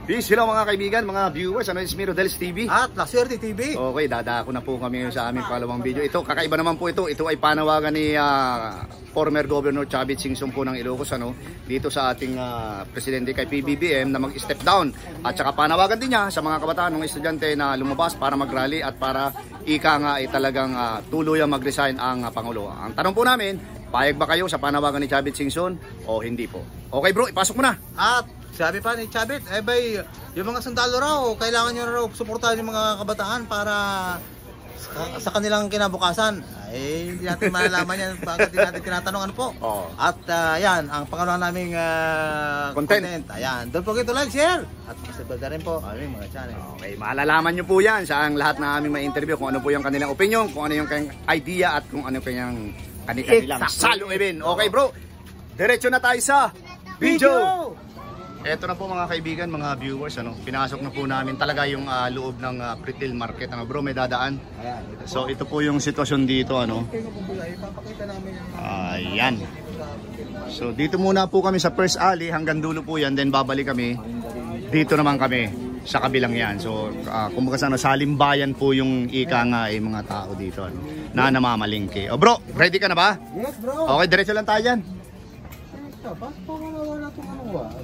Peace, hello mga kaibigan, mga viewers, ano is Rodel's TV at La Suerte TV. Okay, dadako na po kami sa aming pangalawang video. Ito, kakaiba naman po ito. Ito ay panawagan ni former Governor Chavit Singson po ng Ilocos, ano, dito sa ating presidente kay PBBM na mag-step down. At saka panawagan din niya sa mga kabataan, mga estudyante na lumabas para mag-rally at para ika nga ay talagang tuluyang mag-resign ang Pangulo. Ang tanong po namin, payag ba kayo sa panawagan ni Chavit Singson o hindi po? Okay bro, ipasok mo na. At sabi pa ni Chavit, bay, yung mga sundalo raw, kailangan nyo raw suportahan yung mga kabataan para sa kanilang kinabukasan. Ay, hindi natin malalaman yan bakit hindi natin tinatanong ano po. At yan, ang pangalawa naming content. Ayan, don't forget to like, share, at subscribe na rin po aming mga channel. Okay, malalaman nyo po yan sa ang lahat na aming ma-interview kung ano po yung kanilang opinion, kung ano yung kanilang idea at kung ano yung kanilang salo event. Okay bro, diretso na tayo sa video! Eto na po mga kaibigan, mga viewers, ano, pinasok na po namin talaga yung loob ng retail market, ano bro, may dadaan. So ito po yung sitwasyon dito, ano. Ayan. So dito muna po kami sa first alley hanggang dulo po yan, then babalik kami. Dito naman kami sa kabilang yan. So kumbaga sana salimbayan po yung ika nga ay mga tao dito, ano, na namamalingke. O bro, ready ka na ba? Yes bro. Okay, diretso lang tayo dyan.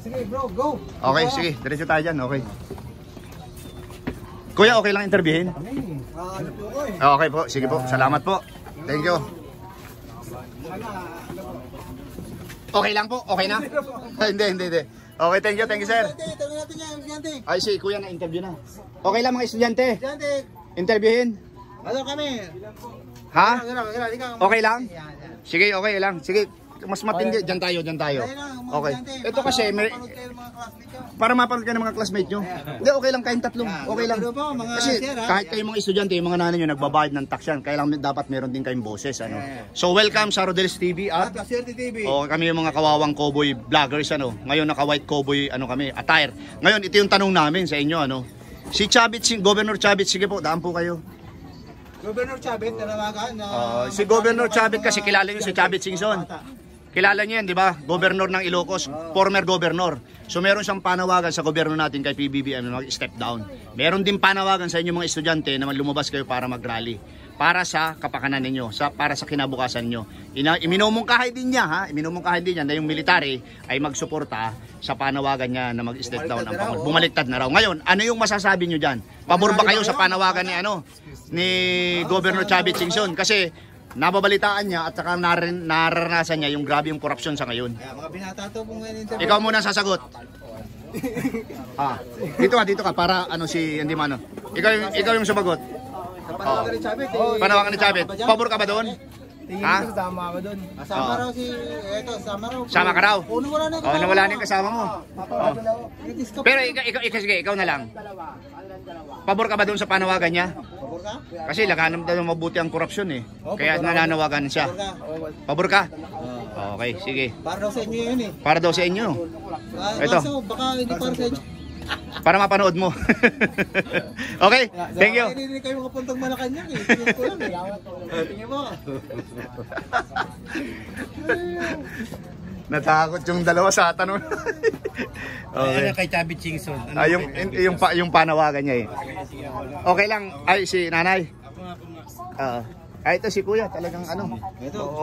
Sige bro, go. Okay, sige, diretso tayo dyan, okay. Kuya, okay lang interviewin? Okay po, sige po, salamat po. Thank you. Okay lang po, okay na? Hindi. Okay, thank you sir. Ay, si kuya na interview na. Okay lang mga estudyante? Interviewin? Ano kami? Ha? Okay lang? Sige, okay lang. Sige. Mas matindi, dyan tayo. Okay. Ito kasi, para mapanood kayo ng mga classmate nyo. Hindi, okay lang kayong tatlong. Okay lang. Kasi kahit kayong mga estudyante, yung mga nanay nyo, nagbabayad ng tax yan. Kaya lang dapat meron din kayong boses. Ano. So, welcome sa Rodel's TV at La Suerte TV. Kami yung mga kawawang cowboy vloggers. Ano. Ngayon, naka-white cowboy kami, attire. Ngayon, ito yung tanong namin sa inyo. Ano. Si Chavit, Governor Chavit, sige po, daan po kayo. Governor Chavit, nanawagan. Si Governor Chavit kasi kilala nyo si Chavit Singson. Kilala niyo yan, di ba? Governor ng Ilocos, former governor. So meron siyang panawagan sa gobyerno natin kay PBBM na mag-step down. Meron din panawagan sa inyo mga estudyante na lumabas kayo para mag-rally. Para sa kapakanan ninyo, para sa kinabukasan nyo. Iminumungkahay din niya, ha? Iminumungkahay din niya na yung military ay magsuporta sa panawagan niya na mag-step down ang Pangulo. Bumaliktad na raw. Ngayon, ano yung masasabi niyo dyan? Pabor ba kayo sa panawagan ni Governor Chavit Singson? Kasi nababalitaan niya at saka nararanasan niya yung grabe yung korupsyon sa ngayon. Mga binata to pong interview. Ikaw muna sasagot. Dito ka para hindi mano. Ikaw yung sumagot. Panawagan ni Chavit. Panawagan ni Chavit. Pabor ka ba doon? Ha? Sama ako doon. Kasama raw sama raw. Sama ka raw? Nawala na yung kasama mo. Pero ikaw na lang. Pabor ka ba doon sa panawagan niya? Pabor ka? Kasi laganam daw mabuti ang korupsyon eh. Kaya nananawagan siya. Pabor ka? Okay, sige. Para daw sa inyo yun eh. Para daw sa inyo. Ito. Baka hindi para sa inyo. Para mapanood mo. Okay, thank you. Hindi kayo makapuntang Malacanang eh. Tingin ko lang eh. Tingin mo. Natakot yung dalawa sa tanong. Okay. Kay Chavit Singson. Yung panawagan niya eh. Okay lang. Ay, si nanay. Ay, ito si kuya, talagang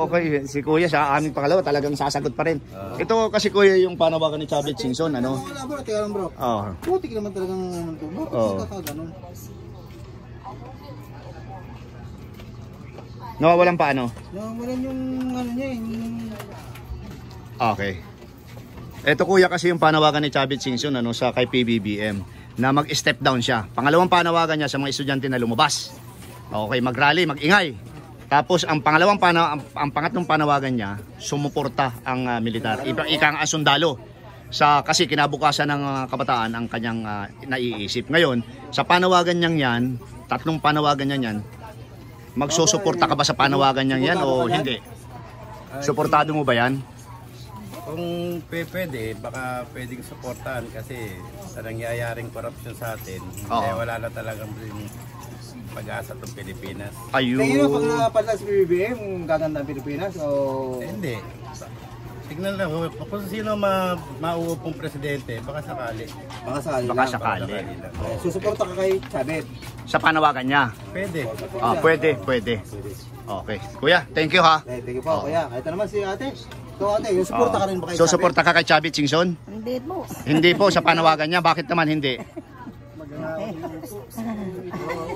okay, si kuya sa aming pangalawa talagang sasagot pa rin. Ito kasi kuya yung panawagan ni Chavit Singson, ano? Teka lang bro. Putik naman talagang nawawalan pa ano? Nawawalan yung niya Okay. Ito kuya kasi yung panawagan ni Chavit Singson sa kay PBBM na mag-step down siya. Pangalawang panawagan niya sa mga estudyante na lumabas. Okay, mag-rally, mag-ingay. Tapos ang pangatlong panawagan niya, sumuporta ang militar. Ikang sundalo. Kasi kinabukasan ng kabataan ang kanyang naiisip. Ngayon, sa panawagan niyang yan, tatlong panawagan niya yan, magsusuporta ka ba sa panawagan niyang yan o hindi? Suportado mo ba yan? Kung pwede, baka pwedeng suportahan kasi sa nangyayaring korupsyon sa atin, wala na talagang pag-asa itong Pilipinas. Ayun. Tingin mo pag napala sa BBM, gaganda ang Pilipinas o... Hindi. tignan lang kung sino mauupong presidente, baka sakali. Baka sakali. Baka sakali. lang. Susuporta ka kay Chavit. Sa panawagan niya. Pwede. Pwede. Okay. Kuya, thank you ha. Thank you po, kuya. Ito naman si ate. Ito ate, yung suporta ka rin ba kay Chavit? Susuporta ka kay Chavit Singson? Hindi po. Hindi po sa panawagan niya. Bakit naman hindi?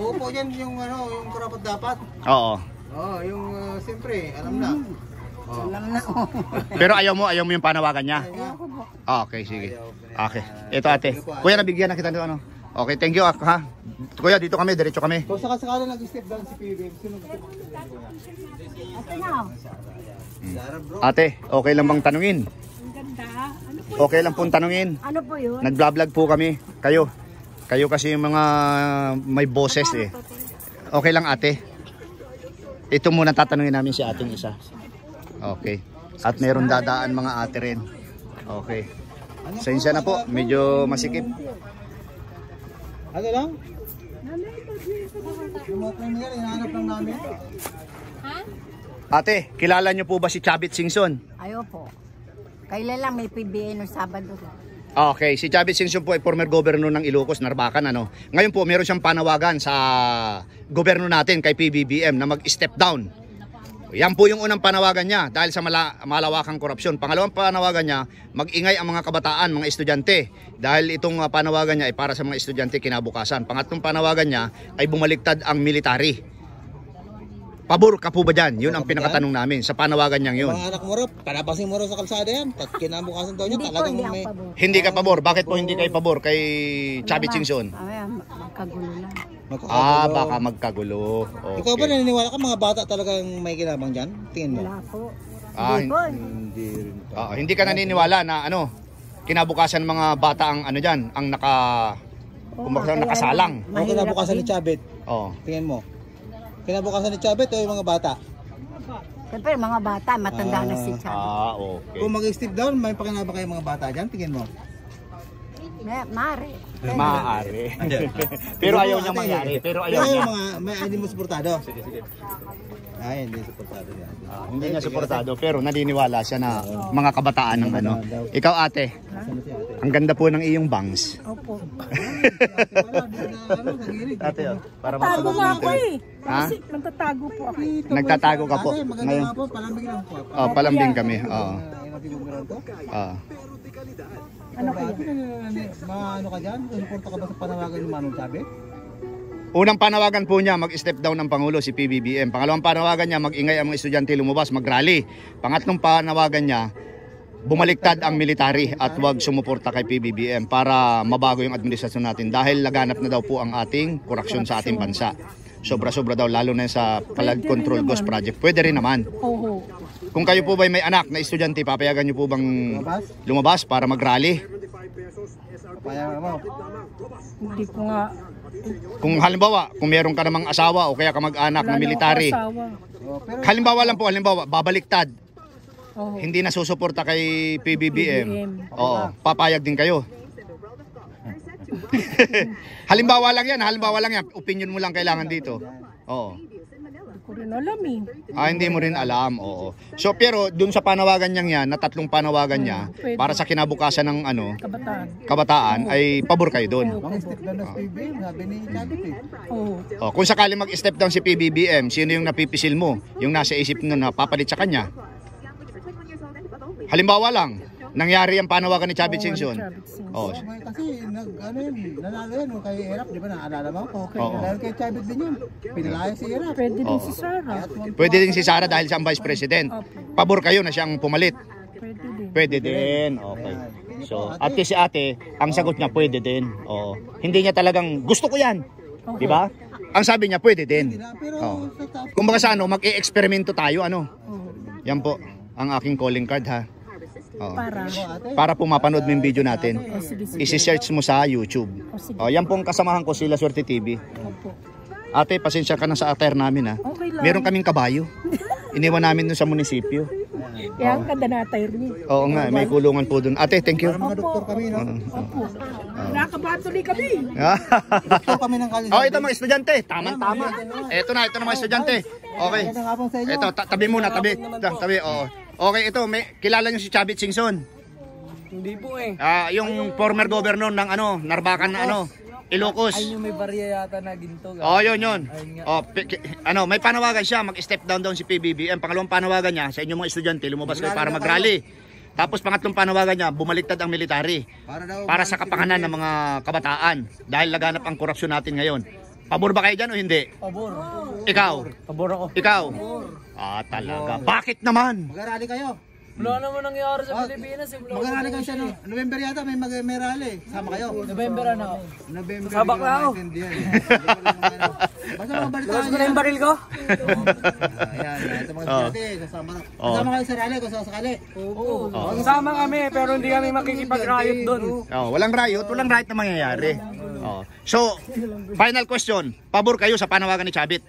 Oo po yan yung yung karapat dapat. Oo. Yung siyempre, alam na. Alam na ko. Pero ayaw mo yung panawagan niya. Ayoko po. Okay, sige. Okay. Ito ate. Kuya, nabigyan na kita ng ano. Okay, thank you ha. Kuya, dito kami, diretso kami. Kung sakasakala nag-step down si PBM, sino gusto mo? Ate na. Ate, okay lang bang tanungin? Ang ganda. Ano po? Okay lang pong tanungin. Ano po yun? Nag-vlog po kami. Kayo kasi yung mga may boses eh. Okay lang ate. Ito muna tatanungin namin si ating isa. Okay. At meron dadaan mga ate rin. Okay. Sensya na po, medyo masikip. Ano lang? Yung mga criminal, hinahanap lang namin. Ate, kilala niyo po ba si Chavit Singson? Ayaw po. Kailan lang may PBA no Sabado. Okay, si Chavit Singson po ay former governor ng Ilocos, Narbacan ano. Ngayon po meron siyang panawagan sa gobyerno natin kay PBBM na mag-step down. Yan po yung unang panawagan niya dahil sa malawakang korupsyon. Pangalawang panawagan niya, mag-ingay ang mga kabataan, mga estudyante. Dahil itong panawagan niya ay para sa mga estudyante kinabukasan. Pangatlong panawagan niya ay bumaliktad ang military. Pabor ka po ba dyan? Yun ang pinakatanong namin sa panawagan niyang yun. Mga anak mo raw, palabasin mo raw sa kalsada yan. Kinabukasan daw niya, Hindi po, talagang hindi ako may... pabor. Hindi ka pabor. Bakit po hindi kayo pabor kay Chavit Singson? Magkagulo lang. Baka magkagulo. Okay. Ikaw ba naniniwala ka mga bata talagang may kinabang dyan? Tingin mo? Wala po. Ah, Hindi po. Hindi rin. Hindi ka naniniwala na kinabukasan mga bata ang dyan, ang kumbaga nakasalang. Ang kinabukasan ni Chavit, Oh. tingin mo? Kinabukasan ni Chavit o yung mga bata? Siyempre mga bata, matanda na si Chan. Okay. Kung mag-step down, may pakinabang kayo mga bata dyan, tingin mo? Mari. Maaari. Pero ayaw niya mangyari. Pero ayaw niya. Hindi mo suportado. Ay, hindi suportado yan. Hindi niya suportado pero naniniwala siya na mga kabataan ng ano. Ikaw ate, ang ganda po ng iyong bangs. Opo. Ate, para Tago nga ako eh. Ha? Kasi nagtatago po ako. Nagtatago ka po. Maganda Ngayon. nga po, palambing lang po. Palambing kami. Oo. Ano ka yan? Ano ka dyan? Suporta ka ba sa panawagan ni Manong Chavit? Unang panawagan po niya, mag-step down ng Pangulo, si PBBM. Pangalawang panawagan niya, mag-ingay ang mga estudyante lumabas, mag-rally. Pangatlong panawagan niya, bumaliktad ang military at huwag sumuporta kay PBBM para mabago yung administrasyon natin dahil laganap na daw po ang ating korupsyon sa ating bansa. Sobra-sobra daw, lalo na sa Flood Control Ghost Project. Pwede rin naman. Oo. Kung kayo po ba may anak na estudyante, papayagan niyo po bang lumabas para mag-rally? Papayagan mo. Hindi ko nga. Kung halimbawa, kung meron ka namang asawa o kaya kamag-anak na military. Halimbawa lang po, babaliktad. Oo. Hindi na susuporta kay PBBM. Oo, papayag din kayo. halimbawa lang yan. Opinion mo lang kailangan dito. Oo. Hindi ko rin alam eh. Hindi mo rin alam, oo. So pero dun sa panawagan niyang yan, na tatlong panawagan niya, para sa kinabukasan ng kabataan ay pabor kayo doon. Mag-step down ng PBM, sabi ni Chavit eh. Oo. Kung sakali mag-step down si PBBM, sino yung napipisil mo? Yung nasa isip mo na papalit sa kanya? Halimbawa lang, nangyari ang panawagan ni Chavit Singson. Kasi nanalo yan kay Erap, di ba naalala mo? Okay. Dahil kay Chavit din yun. Pinalaya si Erap. Pwede din si Sarah. Pwede din si Sara dahil siyang vice president. Pabor kayo na siyang pumalit. Pwede din. Pwede din. Okay. So, at si ate, ang sagot niya pwede din. Oo. Hindi niya talagang gusto ko 'yan. 'Di ba? Ang sabi niya pwede din. Oo. Kung baka sa mag-e-eksperimento tayo Yan po ang aking calling card ha. Para po mapanood mo yung video natin. I-search mo sa YouTube. Yan pong kasamahan ko sila Swerte TV. Ate, pasensya ka na sa attire namin ha. Okay lang. Meron kaming kabayo. Iniwan namin dun sa munisipyo. Kaya ang ganda na tayo rin. Oo nga, may kulungan po dun. Ate, thank you. Mga doktor kami, no? Opo. Nakabatuloy kami. Doktor kami ng college. Ito mga estudyante. Tama. Ito na mga estudyante. Okay. Ito, tabi muna, tabi. Oo. Okay, ito, kilala niyo si Chavit Singson? Hindi po eh. Yung former governor ng Narbacan na Ilocos. Ay, yung may barya yata na ginto. Yun. May panawagan siya, mag-step down si PBBM. Pangalawang panawagan niya, sa inyong mga estudyante, lumabas kayo para mag-rally. Tapos pangatlong panawagan niya, bumaliktad ang military para sa kapakanan ng mga kabataan dahil laganap ang korupsyon natin ngayon. Pabor ba kayo dyan o hindi? Pabor. Ikaw? Pabor ako. Ikaw? Talaga. Bakit naman? Mag-rally kayo. Wala naman nangyari sa Pilipinas. Mag-rally kayo siya, no? November yata may rally. Sama kayo. November ano? November. Sabak na ako. Basta mabalitaan. Labas ko na yung baril ko. Ayan. Ito mga estudyante. Kasama kayo sa rally kung sasakali. Oo. Kasama kami pero hindi kami makikipag-riot doon. Walang riot na mangyayari. So, final question. Pabor kayo sa panawagan ni Chavit?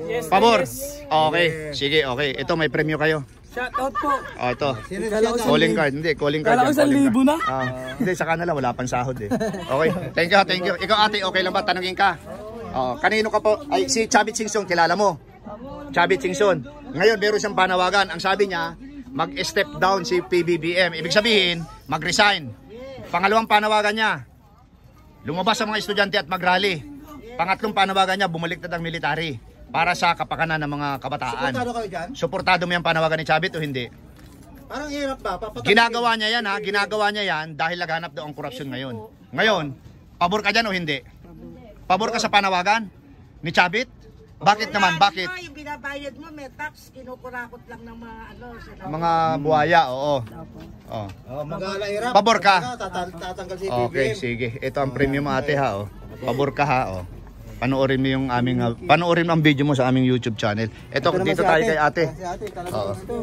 Yes, Pabor? yes. Okay, sige, okay. Ito, may premyo kayo. Shoutout po. Ito. Calling card. Hindi, calling card. Kala ko yan, 1,000 na. Hindi, sa kanila, wala pang sahod eh. Okay, thank you. Ikaw ate, okay lang ba? Tanungin ka. Kanino ka po? Ay, si Chavit Singson, kilala mo? Chavit Singson. Ngayon, meron siyang panawagan. Ang sabi niya, mag-step down si PBBM. Ibig sabihin, mag-resign. Pangalawang panawagan niya, lumabas sa mga estudyante at mag-rally. Pangatlong panawagan niya, bumaliktad ang military para sa kapakanan ng mga kabataan. Suportado kayo dyan? Suportado mo yung panawagan ni Chavit o hindi? Parang hirap ba? Ginagawa niya yan dahil laganap daw ang korupsyon ngayon. Ngayon, pabor ka dyan o hindi? Pabor ka sa panawagan ni Chavit? Bakit naman? Bakit? Yung binabayad mo, may tax, kinukurakot lang ng mga Mga buhaya, oo. Mag-aala hirap. Pabor ka? Tatanggal si Okay, PBBM. sige. Ito ang premium mo ate ha. Pabor ka ha. Panoorin mo yung panoorin mo ang video mo sa aming YouTube channel. Ito, dito tayo kay ate. Si ate, talaga Oo. gusto.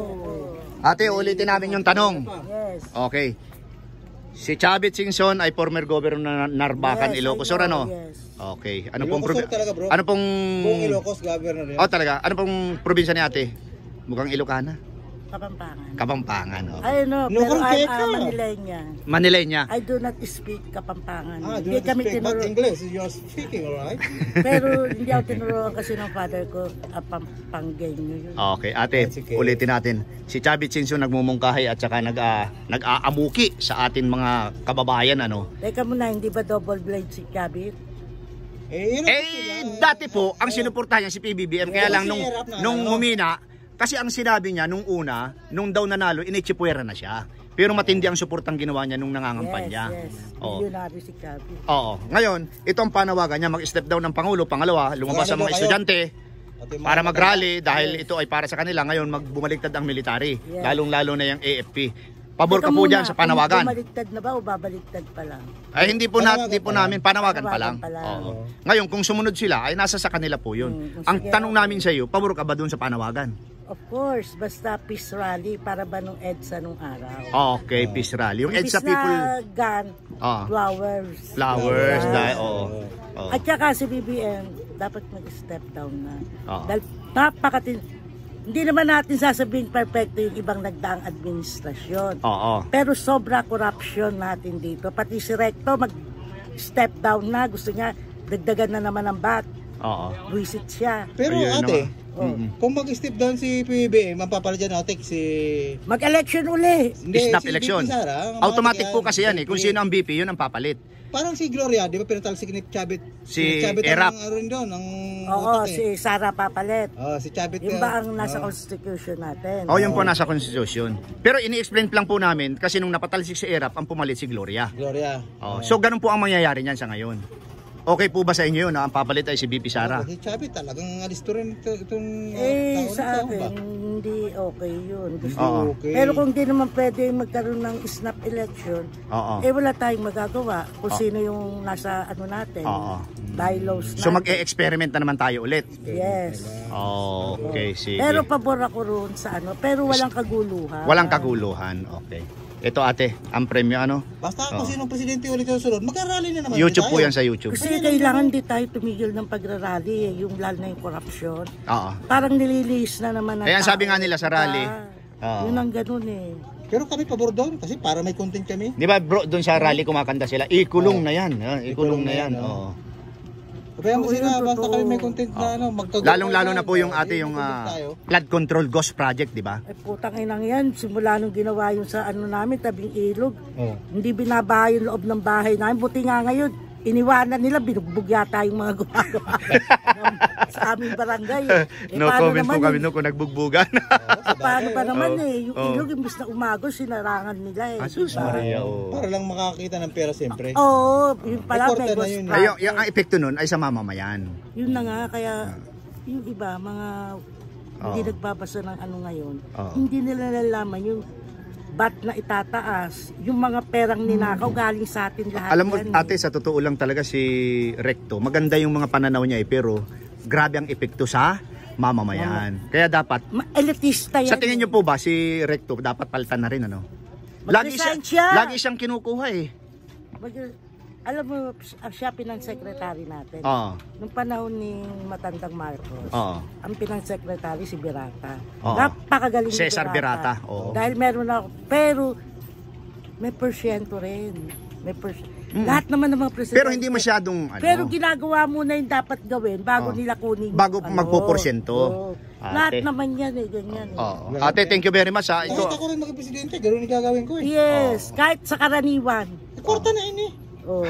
Ate, ulitin namin yung tanong. Okay. Si Chavit Singson ay former governor ng Narbacan, Ilocos Sur, ano? Okay. Ano pong Ilocos Sur talaga, bro. Ano pong Buong Ilocos governor yan. talaga. Ano pong probinsya ni ate? Mukhang Ilocana. Kapampangan. Kapampangan. Okay. Ay, no, No, pero correct I'm ka. Manilenya. Manilenya. I do not speak Kapampangan. Do Hindi not kami speak, but tinuro. English is your speaking, alright? Pero hindi ako tinuruan kasi ng father ko, Panggenyo yun. Okay, ate, That's okay. ulitin natin. Si Chavit Singson nagmumungkahi at saka nag-aamuki sa atin mga kababayan, ano? Teka muna, hindi ba double blade si Chavit? Yun ang gusto niya. Dati po, ang sinuportahan niya si PBBM, kaya lang Kasi hirap na, nung humina, kasi ang sinabi niya nung una, nung daw nanalo, inichipuwera na siya. Pero matindi ang suportang ginawa niya nung nangangampanya. Yes. Oo. Millionaire si Chavit. Oo. Ngayon, ito ang panawagan niya, mag-step down ng Pangulo. Pangalawa, lumabas ang mga estudyante para mag-rally dahil ito ay para sa kanila. Ngayon, bumaliktad ang military. Yes. Lalong-lalo na yung AFP. Pabor ka Teka po muna, dyan sa panawagan. kung bumaliktad na ba o babaliktad pa lang? Ay hindi po namin panawagan pa lang. Panawagan pa lang. Oo. Ngayon kung sumunod sila ay nasa sa kanila po 'yun. Ang Sige. tanong namin sa iyo, pabor ka ba doon sa panawagan? Of course, basta peace rally para ba nung EDSA nung araw? Okay, peace rally. Yung Imbis EDSA people na gun, Ah. flowers. flowers Yes. dahil oo. Oo. At saka si BBM, dapat mag-step down na. Oo. Dahil hindi naman natin sasabihin perfecto yung ibang nagdaang administrasyon. Oo. Pero sobra corruption natin dito. Pati si Recto mag-step down na. Gusto niya, dagdagan na naman ng bat. Oo. Visit siya. Pero Ayun ate, naman. kung mag-step down si PBBM, mapapalit dyan natin si... Mag-election uli. Snap si election. VP Sara, ang Automatic mga po kasi yan eh. Kung sino ang BP, yun ang papalit. Parang si Gloria, di ba pinatalo si Chavit? Si Chavit Erap. ang rin doon, ang Oo, utak eh. si Sara Papalet. Si Chavit. Yung ba ang nasa constitution natin? Oh, yun po nasa constitution. Pero ini-explain lang po namin kasi nung napatalsik si Erap, ang pumalit si Gloria. Gloria. Oh, so ganun po ang mangyayari niyan sa ngayon. Okay po ba sa inyo yun na ang papalit ay si BP Sara? Si Chavit talagang alisto rin itong Sa tao na to, akin, ba? hindi okay yun. Gusto Oo. Okay. Pero kung di naman pwede magkaroon ng snap election, Oo. wala tayong magagawa kung sino yung nasa ano natin, Oo. bylaws natin. So mag-e-experiment na naman tayo ulit. Yes. Okay, sige. Pero pabor ako roon sa ano, pero walang kaguluhan. Walang kaguluhan. Okay. Ito ate, ang premyo ano? Basta kung sinong presidente ulit yung sunod, mag-arali na naman YouTube po tayo. yan sa YouTube. Kasi kailangan di tayo tumigil ng pagrarally, yung lalo na yung korupsyon. Oo. Parang nililihis na naman ng Kaya sabi tao. nga nila sa rally, Oo. Yun ang ganun eh. Pero kami pabor doon kasi para may content kami. Di ba bro, doon sa rally kumakanta sila, ikulong na yan. Ikulong na yan. Oo. Kaya mo Oo, sila, yun, basta totoo. kami may content na ano, Lalong-lalo na po yung ate yung flood control ghost project, di ba? Putang inang yan, simula nung ginawa yung sa ano namin, tabing ilog. Oh. Hindi binabaha yung loob ng bahay namin. Buti nga ngayon, iniwanan nila, binugbog yata yung mga gumagawa sa aming barangay. No paano comment po naman kami yun? no kung nagbugbugan. Paano ba naman Oh. yung Oh. ilog, imbis na umagos, sinarangan nila eh. Asus Diba? Maria, oh. Para lang makakita ng pera siyempre. Oo, yun pala, Reporter may na ghost yun. Ay, yung ang epekto nun ay sa mamamayan. Yun na nga, kaya yung iba, mga hindi Oo. nagbabasa ng ano ngayon, Oo. hindi nila nalalaman yung ba't na itataas, yung mga perang ninakaw galing sa atin lahat. Alam mo yan, ate, sa totoo lang talaga si Recto, maganda yung mga pananaw niya pero grabe ang epekto sa mamamayan. Kaya dapat, elitista yan. sa tingin niyo po ba si Recto dapat palitan na rin ano? Mag-resign siya. Lagi siyang kinukuha eh. Alam mo, siya pinang-secretary natin. Oo. Nung panahon ni Matandang Marcos, Oo. ang pinang-secretary si Birata. Oo. Napakagaling ni Cesar Birata, oo. Dahil meron ako, pero may porsyento rin. Lahat naman ng mga presidente. Pero hindi masyadong ano. Pero ginagawa muna yung dapat gawin bago Oo. nila kunin. Bago yung magpoporsyento. Oo. Ate. Lahat naman yan eh, ganyan eh. Oo. Ate, thank you very much ha. Kahit Ito. ako rin maging presidente, gano'n yung gagawin ko eh. Yes, kahit sa karaniwan. Kwarta na ini. Oh.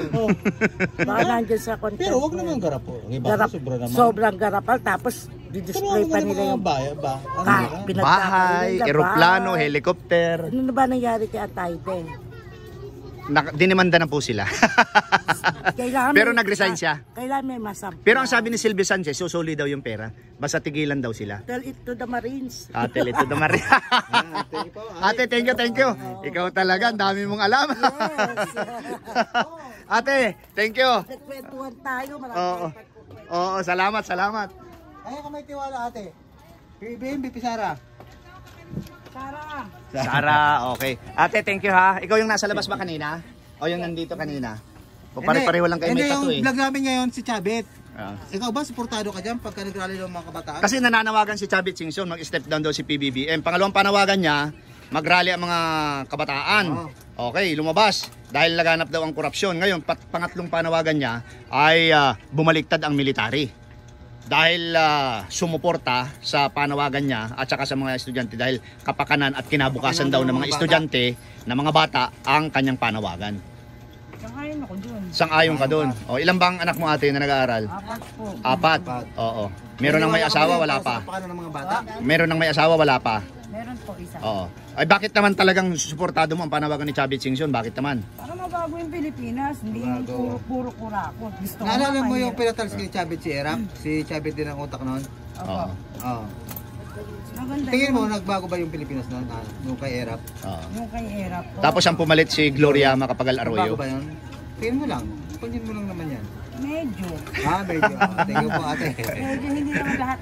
Baka nandyan sa content. Pero wag naman garap po. Ang iba sobra naman. Sobrang garapal, tapos didisplay pa nila yung Bahay, eroplano, helicopter. Ano na ba nangyari kay Atayde? Dinimanda na po sila. Kailangan Pero nag-resign siya. Kailangan may masampa. Pero ang sabi ni Silvio Sanchez, susuli daw yung pera. Basta tigilan daw sila. Tell it to the Marines. Ate, ito na Maria. Ate, thank you. Ikaw talaga, ang dami mong alam. Yes. Ate, thank you. Nagkwentuhan tayo, Oo. marami. Oo, salamat. Ay, ka may tiwala ate. PBM, BP Sara. Sara, okay. Ate, thank you ha. Ikaw yung nasa labas ba kanina? O yung nandito kanina? O pare-pareho lang kayo may tattoo eh. Yung vlog namin ngayon si Chabit. Ah. Ikaw ba, suportado ka dyan pagka nag-rally ng mga kabataan? Kasi nananawagan si Chavit Singson, mag-step down daw si PBBM. Pangalawang panawagan niya, mag-rally ang mga kabataan. Okay, lumabas. Dahil laganap daw ang korupsyon. Ngayon, pangatlong panawagan niya ay bumaliktad ang military. Dahil sumuporta sa panawagan niya at saka sa mga estudyante dahil kapakanan at kinabukasan daw ng mga estudyante na mga bata ang kanyang panawagan. Sangayon ako dun. Sang-ayon ka doon. O, ilan bang anak mo ate na nag-aaral? 4 po. 4. Oo. Meron ng may asawa, wala pa. Kapakanan ng mga bata. Meron ng may asawa, wala pa. Meron po isa. Oo. Ay bakit naman talagang suportado mo ang panawagan ni Chavit Singson? Bakit naman? Para mabago yung Pilipinas, hindi yung puro kurakot. Gusto ko Naalala mo mahirap. yung pinatals ni Chabit si Erap? Si Chabit din ang utak noon? Oo. Oo. Maganda Tingin yun. mo, nagbago ba yung Pilipinas noon? Nung kay Erap? Oo. Yung kay Erap po. Tapos ang pumalit si Gloria Macapagal Nagbago Arroyo. ba yun? Tingin mo lang. Pansin mo lang naman yan. Medyo. Medyo. Thank you po ate. Medyo hindi naman lahat.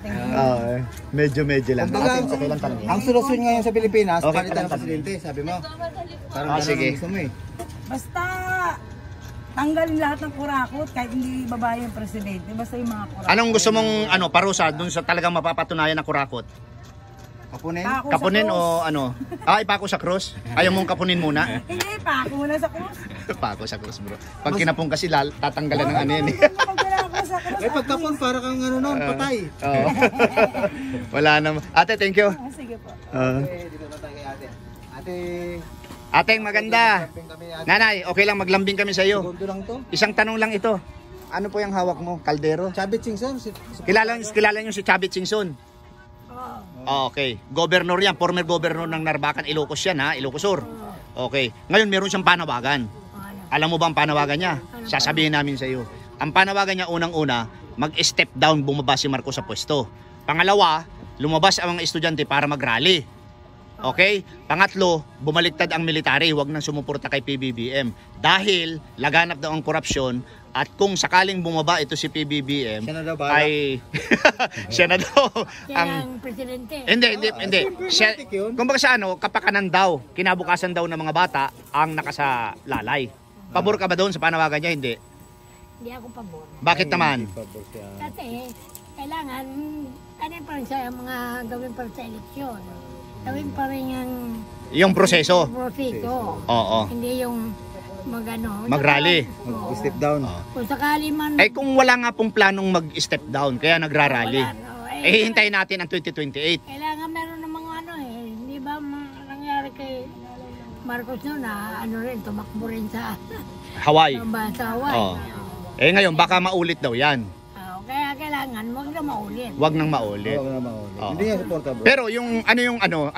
Medyo lang. Kumbaga, Okay lang talaga. ang solusyon ngayon sa Pilipinas, Okay, palitan ng lang. presidente, sabi mo. Parang Ah, ganun sige. ang gusto mo eh. Basta tanggalin lahat ng kurakot kahit hindi babae yung presidente. Basta yung mga kurakot. Anong gusto mong parusa dun sa talagang mapapatunayan na kurakot? Kapunin? Pako sa Kapunin krus. o ano? Ipako sa krus? Ayaw mong kapunin muna? Hindi, pako muna sa krus. Pako sa krus bro. Pag kinapong kasi tatanggalan ng ano yan eh. Magdala ako sa krus. Eh pagkapon, para kang ano noon, patay. Oo. Wala naman. Ate, thank you. Sige po. Dito na tayo kay ate. Ate, Ateng maganda. camping kami ate. Nanay, okay lang maglambing kami sa iyo. Segundo lang to. Isang tanong lang ito. Ano po yung hawak mo? Kaldero? Chabit Singson. Kilala niyo si Chavit Singson? Okay. Governor yan. Former governor ng Narbacan. Ilocos yan ha. Ilocos Sur. Okay. Ngayon meron siyang panawagan. Alam mo ba ang panawagan niya? Sasabihin namin sa iyo. Ang panawagan niya unang-una, mag-step down, bumaba si Marcos sa pwesto. Pangalawa, lumabas ang mga estudyante para mag-rally. Okay? Pangatlo, bumaliktad ang military, huwag nang sumuporta kay PBBM. Dahil laganap daw ang korupsyon at kung sakaling bumaba ito si PBBM, Siya na daw bahala. ay siya na daw ang presidente. hindi. Siya, kumbaga sa kapakanan daw, kinabukasan daw ng mga bata ang nakasalalay. Pabor ka ba doon sa panawagan niya? Hindi. Hindi ako pabor. Bakit naman? Kasi kailangan, ano pa rin siya ang mga gawin pa rin sa eleksyon. Gawin pa rin yung Yung proseso. proseso. Oo. Hindi yung Mag-rally. Step down. Kung sakali man. Eh kung wala nga pong planong mag-step down, kaya nagrarally. Wala, no. Eh hintayin natin ang 2028. Kailangan meron ng mga ano eh. Hindi ba nangyari kay Marcos noon na ano rin, tumakbo rin sa Hawaii. sa Hawaii. Oh. Eh ngayon, baka maulit daw yan. Kaya kailangan, huwag na maulit. Wag nang maulit. Oo. Hindi niya suporta, bro. Pero yung ano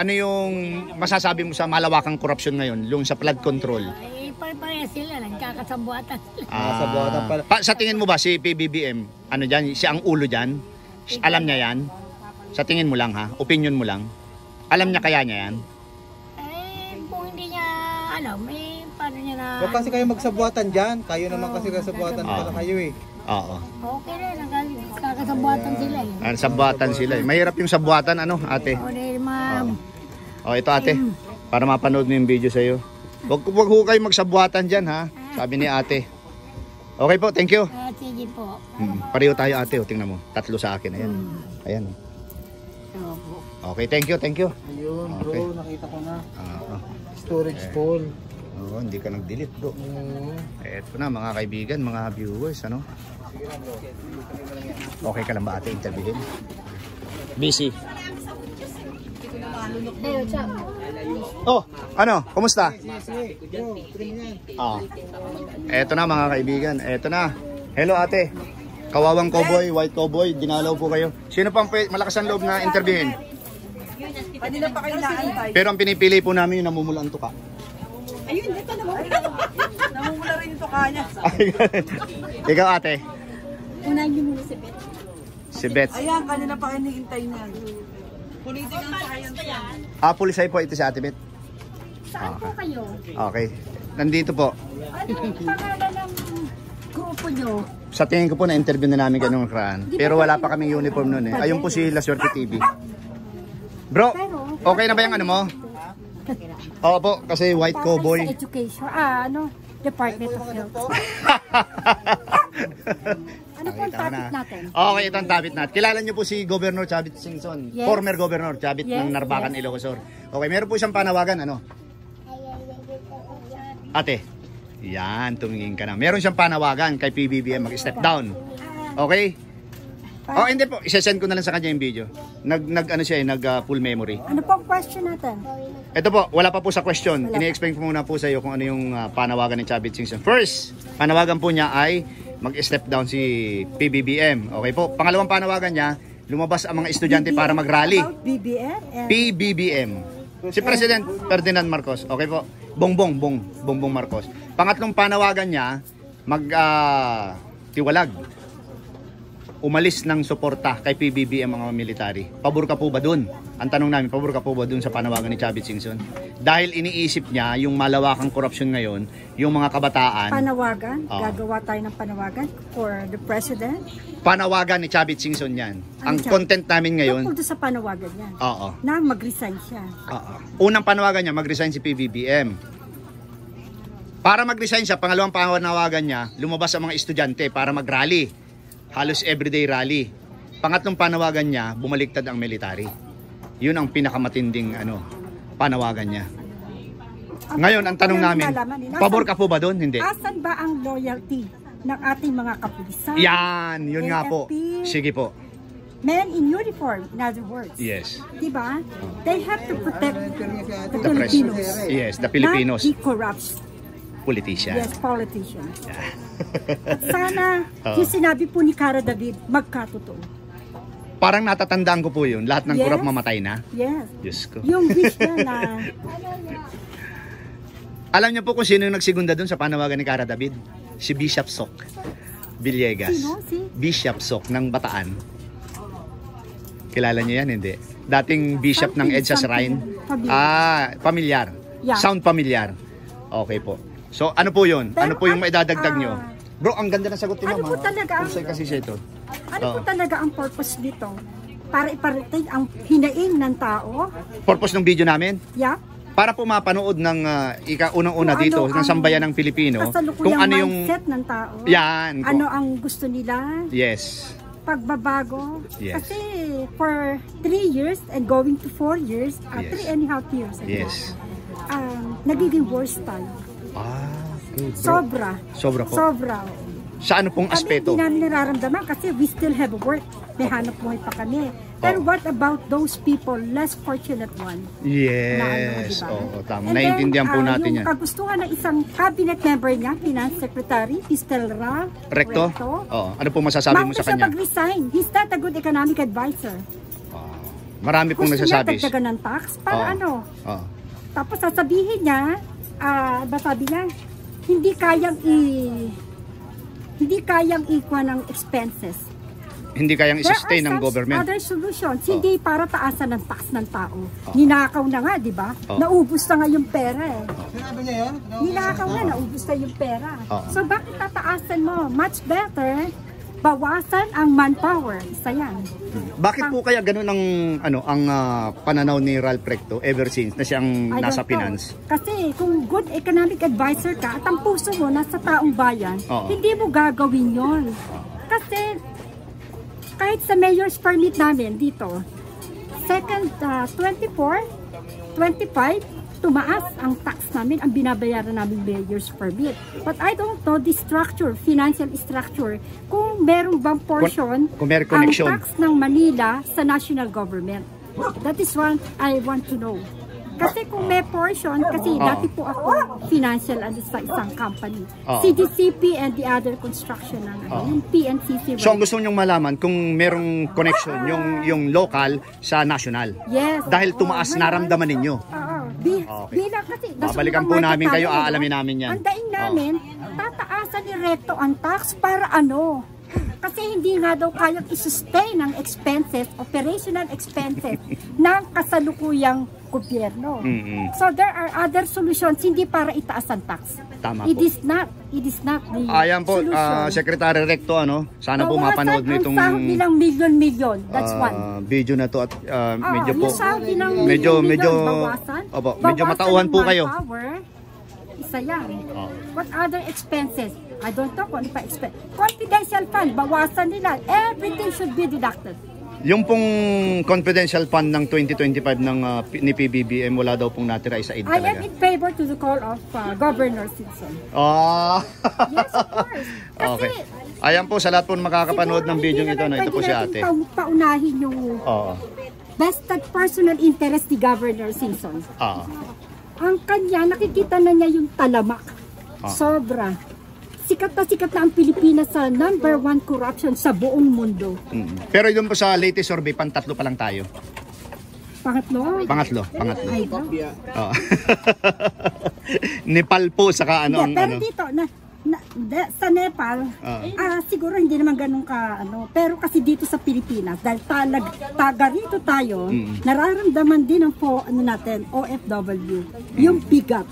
yung masasabi mo sa malawakang korupsyon ngayon, yung sa flood control? Eh, pare-pareha sila, nagkakasabuatan sila. Sa buhatan pala. Sa tingin mo ba si PBBM, ano diyan, siya ang ulo diyan? Alam niya 'yan? Sa tingin mo lang ha, opinion mo lang. Alam niya kaya niya 'yan? Eh, kung hindi niya alam, eh, paano niya na... Huwag kasi kayo magsabuatan dyan. Kayo naman kasi kasabuatan pala kayo eh. Oo. Okay rin, nagkakasabuatan sila eh. Sabuatan sila. Mahirap yung sabuatan ate. O, dahil mga... Oh, ito ate, para mapanood mo yung video sa iyo. Wag ho kayo magsabuatan diyan ha, sabi ni ate. Okay po, thank you. sige po. Pareho tayo ate, tingnan mo. 3 sa akin, ayan. Ayan. Okay, thank you. Ayun, bro, Okay. nakita ko na. Oo. Storage full. Oo, hindi ka nag-delete, bro. Eto na mga kaibigan, mga viewers, ano? Okay ka lang ba ate, interviewin? Busy. Oh, ano? Kumusta? Eto na mga kaibigan, eto na. Hello ate. Kawawang cowboy, white cowboy, dinalaw po kayo. Sino pang malakas ang loob na interviewin? Kanina pa kayo naantay. Pero ang pinipili po namin yung namumula ang tuka. Ayun, ito namumula. Namumula rin ito kanya. Ikaw ate. Unahin niyo muna si Beth. Si Beth. Ayan, kanina pa kayo nihintay niyan. Political science yan. Pulisay po ito si ate Beth. Saan po kayo? Okay. Nandito po. Anong pangalan ng grupo niyo? Sa tingin ko po na-interview na namin ganung nakaraan. Pero wala pa kaming uniform noon eh. Ayun po si La Suerte TV. Bro, okay na ba yung ano mo? Oo po, kasi white cowboy. Sa education, Department of Health. Ano po ang topic natin? Okay, ito ang topic natin. Kilala niyo po si Governor Chavit Singson, Yes. former Governor Chavit ng Narbacan, Ilocos Sur. Okay, meron po siyang panawagan, ano? Ate, yan, tumingin ka na. Meron siyang panawagan kay PBBM mag-step down. Okay? Oh, hindi po. Isesend ko na lang sa kanya yung video. Ano siya, full memory. Ano po ang question natin? Ito po, wala pa po sa question. Ini-explain ko muna po sa iyo kung ano yung panawagan ni Chavit Singson. First, panawagan po niya ay mag-step down si PBBM. Okay po. Pangalawang panawagan niya, lumabas ang mga estudyante para mag-rally. About BBM and PBBM. Si President Ferdinand Marcos. Okay po. Bongbong Marcos. Pangatlong panawagan niya, tiwalag. Umalis ng suporta kay PBBM ang mga military. Pabor ka po ba dun? Ang tanong namin, pabor ka po ba dun sa panawagan ni Chavit Singson? Dahil iniisip niya yung malawakang korupsyon ngayon, yung mga kabataan. panawagan. Oo. Gagawa tayo ng panawagan for the President. Panawagan ni Chavit Singson yan. Ang Ano siya? content namin ngayon, Tungkol doon sa panawagan niya. oo. Na mag-resign siya. Unang panawagan niya, mag-resign si PBBM. Para mag-resign siya, pangalawang panawagan niya, lumabas ang mga estudyante para mag-rally. Halos everyday rally. Pangatlong panawagan niya, bumaliktad ang military. Yun ang pinakamatinding panawagan niya. Ngayon, ang tanong namin, pabor ka po ba doon? Hindi. Asan ba ang loyalty ng ating mga kapulisan? Yan, yun nga po. AFP, Sige po. Men in uniform, in other words. Yes. Diba? They have to protect the The press. Filipinos. Yes, the Filipinos. Not the corrupt, Politician. yes, politicians. At sana, Oo. yung sinabi po ni Cara David, magkatotoo. Parang natatandaan ko po yun. Lahat ng Yes. kurap mamatay na. Yes. Diyos ko. Yung wish niya na, Alam niyo po kung sino yung nagsigunda doon sa panawagan ni Cara David? Si Bishop Sok Villegas. Sino? Si? Bishop Sok ng Bataan. Kilala niyo yan, hindi? Dating bishop ng EDSA Shrine. Familiar. Pamilyar. Yeah. Sound pamilyar. Okay po. So, ano po yun? Pero Ano po yung ang- maidadagdag nyo? Bro, ang ganda ng sagot ni Ano Mama. po talaga ang- Kung kasi siya ito. ano po Oo. talaga ang purpose nito? Para iparating ang hinaing ng tao? Purpose ng video namin? Yeah? Para po mapanood ng unang-una Kung dito, ano ng ang sambayan ng Pilipino. Kasalukuyang Kung ano yung... mindset ng tao? Yan. Ano ang gusto nila? Yes. Pagbabago? Yes. Kasi for 3 years and going to 4 years, Yes. 3.5 years ago, Yes. nagiging worse tayo. Sobra. Sobra po. Sobra. Sa ano pong Kami aspeto? hindi namin nararamdaman kasi we still have work. May hanap buhay pa kami. Pero Oh. what about those people, less fortunate one? Yes. Na ano, Oo, tama. And Naiintindihan po natin yung yan. kagustuhan ng isang cabinet member niya, Finance Secretary, Istelra Recto? Oo. Ano po masasabi mo sa siya kanya? mag-resign. He's not a good economic advisor. Marami pong Gusto niya nagsasabi. dagdagan ng tax para Oo. ano? Oo. Tapos sasabihin niya, sabi niya, hindi kayang ikuha ng expenses. Hindi kayang i-sustain ng There are some government. other solutions, hindi para taasan ng tax ng tao. Oh. Ninakaw na nga, di ba? Oh. Naubos na nga yung pera eh. Sinabi niya yun? Ninakaw na, naubos na yung pera. Oh. So bakit tataasan mo? Much better, bawasan ang manpower. Isa yan. Bakit po kaya ganun ang pananaw ni Ralph Recto ever since na siyang I nasa don't know. finance? Kasi kung good economic advisor ka at ang puso mo nasa taong bayan, Oo. hindi mo gagawin yon. Kasi kahit sa mayor's permit namin dito, second 24, 25, tumaas ang tax namin, ang binabayaran namin mayor's permit. But I don't know the structure, financial structure, kung merong bang portion Kung may ang connection. tax ng Manila sa national government. That is what I want to know. Kasi kung may portion, kasi dati po ako financial sa isang company. CDCP and the other construction ng yung PNCC. So ang gusto nyong malaman kung merong connection yung local sa national. Yes. Dahil tumaas naramdaman ninyo. Oo. Okay. Bilang kasi, Babalikan po namin kayo, aalamin namin yan. Ang daing namin, tataasan ni Recto ang tax para ano? Kasi hindi nga daw kayang i-sustain ang expenses, operational expenses ng kasalukuyang gobyerno. So there are other solutions, hindi para itaas ang tax. Tama It po. is not the Ayan po, solution. Secretary Recto, sana po mapanood mo itong Bawasan ang sahod nilang milyon-milyon. That's one. video na to at medyo po Yung sahod nilang medyo milyon-milyon, bawasan. opo, medyo Bawasan matauhan ng po kayo. manpower. Isa yan. What other expenses? I don't know kung ano pa expense. Confidential fund, bawasan nila. Everything should be deducted. Yung pong confidential fund ng 2025 ng ni PBBM, wala daw pong natira sa aid I am talaga. in favor to the call of Governor Simpson. Yes, of course. Kasi, Okay. Ayan po, sa lahat po makakapanood ng siguro video hindi ito, naman ito po pwede si natin ate. paunahin yung Oo. vested personal interest ni Governor Simpson. Oo. Ang kanya, nakikita na niya yung talamak. Sobra. Sikat na ang Pilipinas sa #1 corruption sa buong mundo. Pero yun po sa latest survey, pantatlo pa lang tayo. Pangatlo? Pangatlo. Ay, no? Oo. Nepal po, saka ano ang Pero ano. dito, sa Nepal, siguro hindi naman ganun ka, pero kasi dito sa Pilipinas, dahil taga rito tayo, nararamdaman din ang natin, OFW, yung bigat.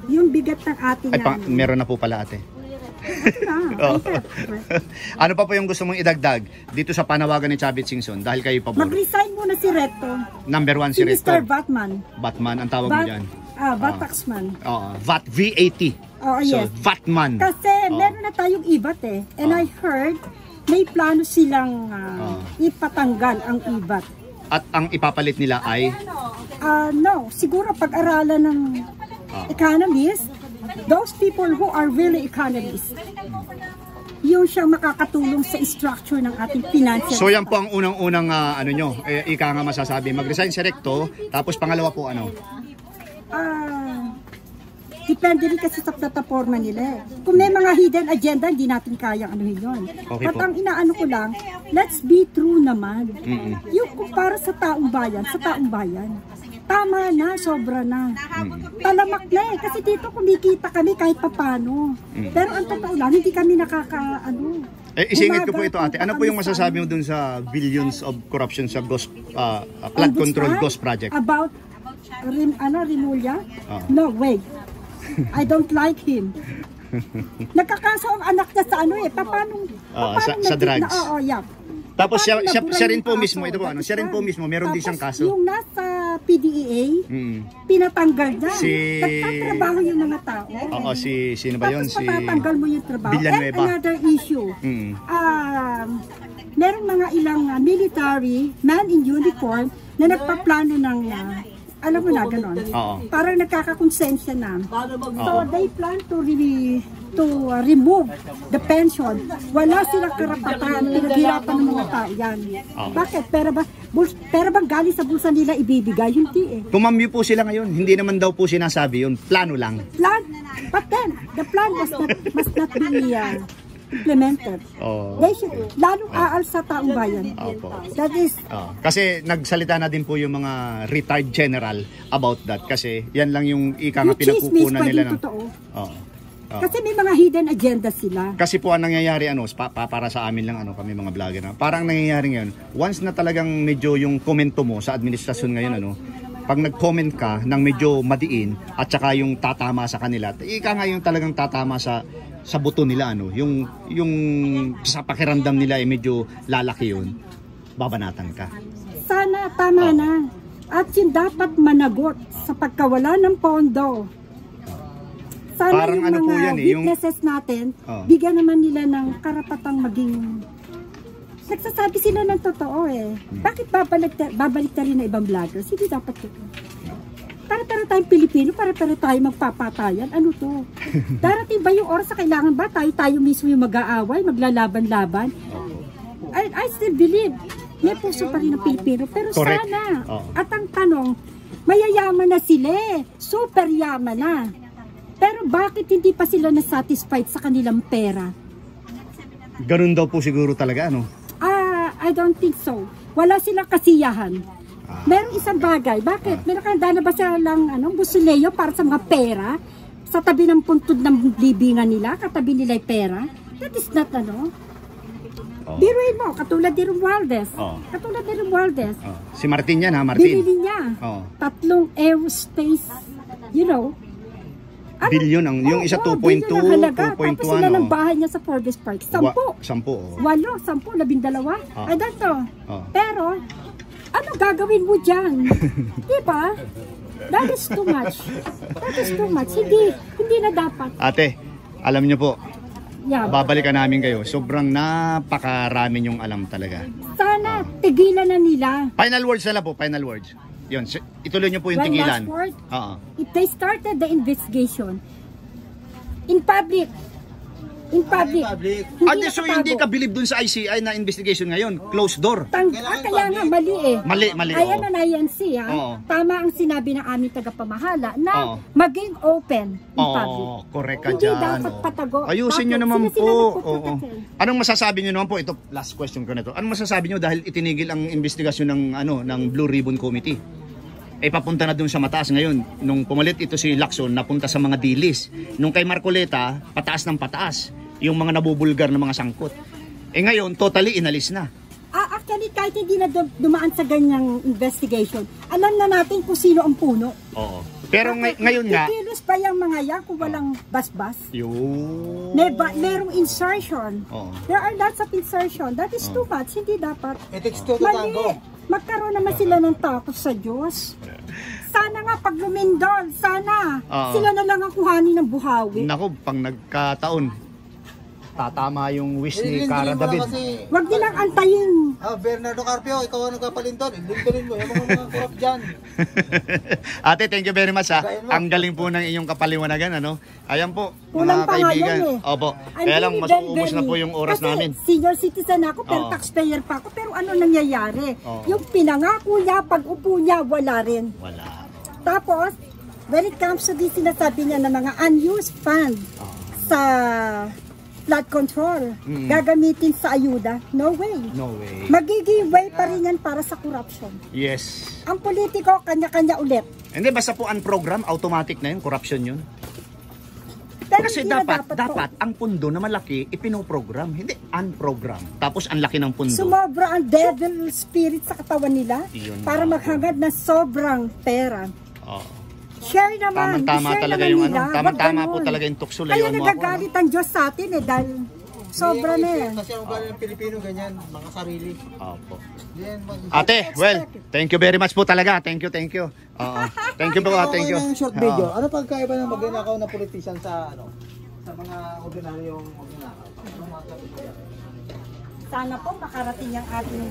Yung bigat ng ating Meron na po pala ate. Ano pa po yung gusto mong idagdag dito sa panawagan ni Chavit Singson dahil kayo pabor? Mag-resign muna si Recto. Number 1 si Mr. Recto. Batman. Batman ang tawag mo dyan. Bataxman. Oo. VAT, VAT. Oo, yes. So, Batman. Kasi meron na tayong IVAT eh. And I heard may plano silang ipatanggal ang IVAT. At ang ipapalit nila ay No, siguro pag-aralan ng economists, those people who are really economists, yung siyang makakatulong sa structure ng ating financial. so yan po ang unang-unang ika nga masasabi. Mag-resign si Recto, tapos pangalawa po ano? Depende rin kasi sa plataforma nila. Kung may mga hidden agenda, hindi natin kayang anuhin yun. Okay At po. ang inaano ko lang, let's be true naman. Yung para sa taong bayan, tama na, sobra na. Talamak na eh, kasi dito kumikita kami kahit papano. Pero ang totoo lang, hindi kami Isingit ko po ito ate. Ano po yung masasabi mo dun sa billions of corruption sa flood control ghost project? About Rimulya? No, wait. I don't like him. Nagkakaso ang anak niya sa paano sa drugs. Yeah. Tapos siya Paano rin po nabura mismo, yung ito po kaso? siya rin po mismo, meron din siyang kaso. Yung nasa PDEA, pinatanggal niya. Si- Nagtatrabaho yung mga tao. Oo, sino ba yun? Tapos patatanggal mo yung trabaho. Villanueva. And another issue, merong mga ilang military man in uniform na nagpaplano ng Alam mo na, ganon. Oo. Parang nagkakakonsensya na. So, they plan to remove the pension. Wala silang karapatan, pinaghirapan ng mga tao yan. Bakit? Pera ba galing sa bulsa nila ibibigay? Hindi eh. Tumamyo po sila ngayon. Hindi naman daw po sinasabi yun. Plano lang. But then, the plan must not be implemented. Oh. They should, lalong aal sa taong bayan. Opo. That is, Kasi nagsalita na din po yung mga retired general about that. Kasi yan lang yung ika nga yung chismis pinagkukunan pa nila. din totoo. Oo. Kasi may mga hidden agenda sila. Kasi po ang nangyayari para sa amin lang kami mga vlogger na. Parang nangyayari ngayon, once na talagang medyo yung komento mo sa administrasyon ngayon pag nag-comment ka ng medyo madiin at saka yung tatama sa kanila, ika nga yung talagang tatama sa buto nila yung sa pakiramdam nila ay medyo lalaki yun, babanatan ka. Sana tama na. At yun dapat managot sa pagkawala ng pondo. Sana Parang yung po mga yan yung witnesses natin, bigyan naman nila ng karapatang maging... Nagsasabi sila ng totoo eh. Bakit babalik rin na ibang vloggers? Hindi dapat ito. Para tayong Pilipino, para tayong magpapatayan. Ano to? Darating ba yung oras sa kailangan ba tayo mismo yung mag-aaway, maglalaban-laban? I still believe may puso pa rin ng Pilipino. Pero correct. Sana. At ang tanong, mayayaman na sila eh. Super yaman na. Pero bakit hindi pa sila na-satisfied sa kanilang pera? Ganun daw po siguro talaga, I don't think so. Wala silang kasiyahan. Merong isang bagay. Bakit? May nakahanda na ba silang busileo para sa mga pera? Sa tabi ng puntod ng libingan nila, katabi nila yung pera? That is not Biruin mo, katulad ni Romualdez. Katulad ni Romualdez. Si Martin yan Martin. Binili niya. 3 aerospace, billion yung isa 2.2, 2.1. Tapos sila ng bahay niya sa Forbes Park. 10. 10. 8, 10, 12. I don't know. Pero, ano gagawin mo dyan? Diba? That is too much. That is too much. Hindi na dapat. Ate, alam niyo po, babalikan namin kayo. Sobrang napakarami yung alam talaga. Sana, tigilan na nila. Final words na lang po, final words. Yun, ituloy niyo po yung tigilan. One last word. If they started the investigation in public. So hindi ka believe dun sa ICI na investigation ngayon? Closed door. Kaya nga, mali eh. Mali. Ayan na INC Tama ang sinabi ng aming tagapamahala na maging open in public. Correct ka hindi dyan. Dapat patago. Ayusin nyo naman Sila po. Anong masasabi nyo naman po? Ito, last question ko na to. Anong masasabi nyo dahil itinigil ang investigasyon ng Blue Ribbon Committee? Papunta na dun sa mataas ngayon. Nung pumalit ito si Lacson, napunta sa mga dilis. Nung kay Marcoleta, pataas ng pataas. Yung mga nabubulgar na mga sangkot. Ngayon, totally inalis na. Actually, kahit hindi na dumaan sa ganyang investigation, alam na natin kung sino ang puno. Oo. Pero ngayon nga... Kikilos pa yung mga yan kung walang basbas. Yun. Merong insertion. There are lots of insertion. That is too much. Hindi dapat. It takes two to tango. Magkaroon naman sila ng takot sa Diyos. Sana nga pag lumindol, sana sila na lang ang kuhanin ng buhawi. Naku, pang nagkataon, tatama yung wish ni Cara David. Huwag nilang antayin. Bernardo Carpio, ikaw ang nagpapalindol. Lindolin mo, yung mga kurap dyan. Ate, thank you very much Ang galing po ng inyong kapaliwanagan, Ayan po, kulang mga kaibigan. Opo. Kaya lang, mas uubos na po yung oras namin. Senior citizen ako, pero taxpayer pa ako. Pero ano nangyayari? Yung pinangako niya, pag upo niya, wala rin. Wala. Tapos, when it comes to this, sinasabi niya na mga unused fund sa flood control, gagamitin sa ayuda. No way. No way. Magiging way pa rin yan para sa corruption. Yes. Ang politiko, kanya-kanya ulit. Hindi, basta po unprogram, automatic na yun, corruption yun. Pero kasi dapat ang pundo na malaki, ipinoprogram, hindi unprogram. Tapos ang laki ng pundo. Sumobra ang devil spirit sa katawan nila para maghangad na sobrang pera. Share naman. Tama talaga yung tama po talaga yung tukso. Kaya nagagalit ang Diyos sa atin dahil sobra na eh. Kasi ang ugali ng Pilipino ganyan, mga sarili. Opo. Ate, well, thank you very much po talaga. Thank you. Thank you po, thank you. Short video. Ano pagkaiba ng magnanakaw na politician sa sa mga ordinaryong magnanakaw? Sana po makarating ang ating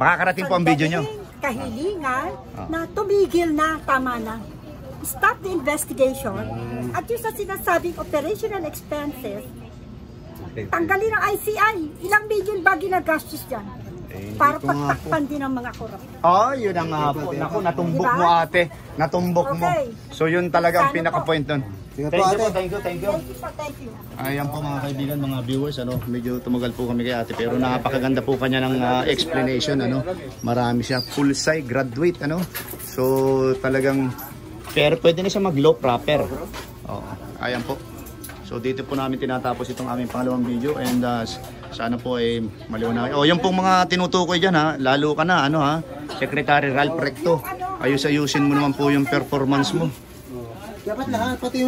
makakarating po ang video nyo. kahilingan na tumigil na, tama na. Stop the investigation. At yung sa sinasabing operational expenses, tanggalin ang ICI. Ilang million ba ginagastos dyan? Para pagtakpan din ang mga korap. Oh, yun ang nga po. Naku, natumbok Diba? mo ate. Natumbok mo. Okay. So yun talaga ang Sana pinaka-point nun. Sige Thank po, you po, ate. thank you, thank you. Thank you. Ayan po mga kaibigan, mga viewers, medyo tumagal po kami kay ate pero napakaganda po kanya ng explanation, marami siya, Pulsay graduate, so talagang, pero pwede na siya mag-law proper. Ayan po, so dito po namin tinatapos itong aming pangalawang video and sana po ay maliwanag. Yung pong mga tinutukoy dyan lalo ka na, Secretary Ralph Recto, ayusin mo naman po yung performance mo. Dapat lahat, pati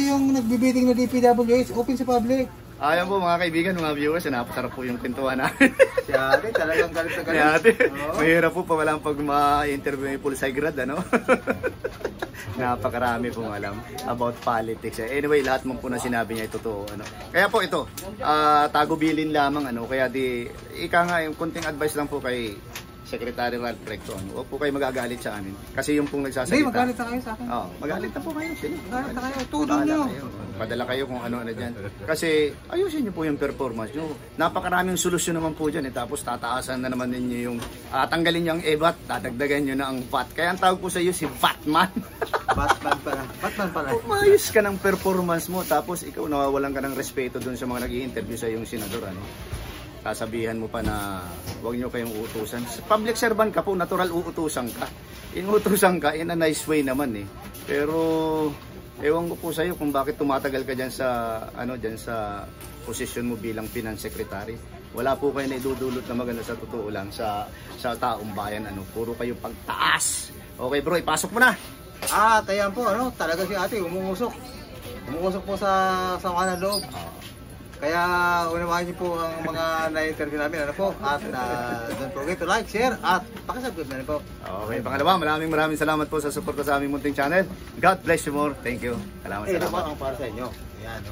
yung nagbibidding na DPWH, open sa public. Ayan po mga kaibigan, mga viewers, napasarap po yung pintuan namin. Si ate, talagang galit na Si galit. ate, mahirap po pa walang pag ma-interview yung Pulsay grad, Napakarami pong alam about politics. Anyway, lahat mo po na sinabi niya ay totoo, Kaya po ito, tagubilin lamang, Kaya ika nga, yung kunting advice lang po kay Secretary Ralph Recto. Huwag po kayo magagalit sa amin. Kasi yung pong nagsasalita. Hindi, magalit na kayo sa akin. Magalit na po kayo. Sige. Magalit na kayo, tudong nyo. Padala kayo kung ano-ano dyan. Kasi ayusin nyo po yung performance nyo. Napakaraming solusyon naman po dyan. Tapos tataasan na naman ninyo yung tanggalin nyo ang EBAT, dadagdagan nyo na ang VAT. Kaya ang tawag po sa iyo si Batman. Batman pala. Umayos ka ng performance mo. Tapos ikaw nawawalan ka ng respeto dun sa mga nag-i-interview sa yung senador. Sasabihan mo pa na huwag nyo kayong uutusan. Public servant ka po, natural uutusan ka. Inuutusan ka in a nice way naman Pero ewan ko po sa iyo kung bakit tumatagal ka diyan sa posisyon mo bilang finance secretary. Wala po kayo na idudulot na maganda sa totoo lang sa taong bayan puro kayo pagtaas. Okay bro, ipasok mo na. Ayan po, talaga si ate, umungusok. Umungusok po sa kanan loob. Kaya unawain niyo po ang mga na-interview namin, at don't forget to like, share, at pakisubscribe na rin po. Okay, pangalawa, maraming salamat po sa suporta sa aming munting channel. God bless you more. Thank you. Salamat. Ito po ang para sa inyo. Ayan,